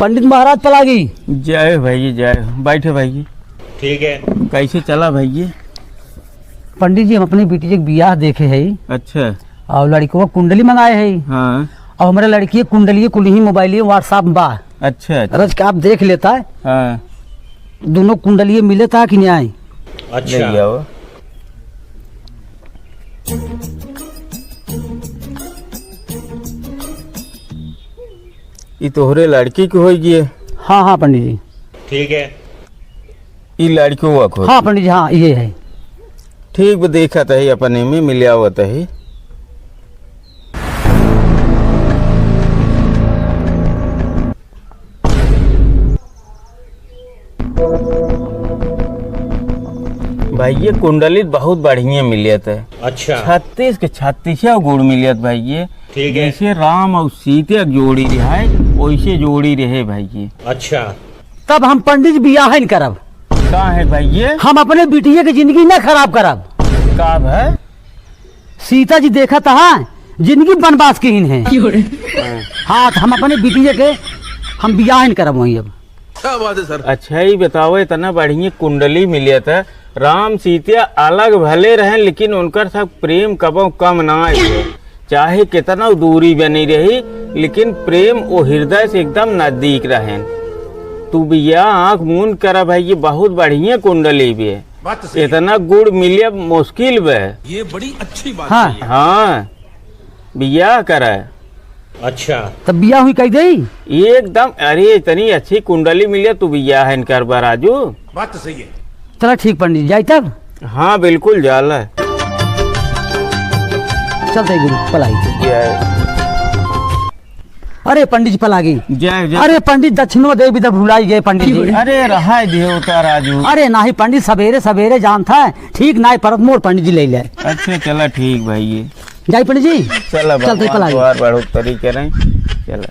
पंडित महाराज पलागी। जय हो भाई, जय हो। बैठे भाई। ठीक है। कैसे चला भाई? पंडित जी हम अपनी बेटी के बियाह देखे है। अच्छा। और लड़की को कुंडली मंगाए है। हाँ। और हमारे लड़की कुंडली कुल ही मोबाइल व्हाट्सएप बा। अच्छा। रज के आप देख लेता है। हाँ। दोनों कुंडली मिले था कि नहीं आए? अच्छा। ये तोहरे लड़की को हो गई? हाँ हाँ पंडित जी। ठीक है। ये लड़की को? हाँ पंडित जी, हाँ ये है। ठीक बा, देखा था अपने में मिलिया हुआ था। भाई ये कुंडली बहुत बढ़िया मिलियत है। अच्छा। 36 के 36 गुड़ मिलियत भाई ये। ठीक है। जैसे राम और सीता जोड़ी रहे वैसे जोड़ी रहे भाई ये। अच्छा। तब हम पंडित जी बियाह नहीं करब। का है भाई ये? हम अपने बिटिया की जिंदगी न खराब करब। का है? सीता जी देखा था जिंदगी बनवास की ही है। हाँ हम अपने बिटिया के हम बियाह नहीं करब वही। अब क्या बात है सर। अच्छा ही बताओ, इतना बढ़िया कुंडली मिलियत है। राम सीता अलग भले रहे लेकिन उनका सब प्रेम कबो कम ना है। चाहे कितना दूरी बनी रही लेकिन प्रेम वो हृदय से एकदम नजदीक रहे। तू भैया आँख मूंद करा भाई, ये बहुत बढ़िया कुंडली भी है। इतना गुड़ मिलिया मुश्किल बे। ये बड़ी अच्छी बात है। हाँ भैया करा। अच्छा। तब बियाह हुई कह गई एकदम। अरे इतनी अच्छी कुंडली मिलिया, तू भैया है कर बा राजू। बात तो सही है। चलो ठीक पंडित जाए तब। हाँ बिल्कुल जाला। चलते गुरु पलाई। अरे पंडित जी पलागी। जय। अरे पंडित दक्षिणो दे भी तो भुलाई गए पंडित जी। अरे रहा देवता राजू। अरे नहीं पंडित सवेरे सवेरे जानता है ठीक ना परत मोर पंडित जी ले ले। अच्छा चला ठीक भाई। जाए पंडित जी। चला चलते पलागी। बढ़ो तरीके रहे। चला।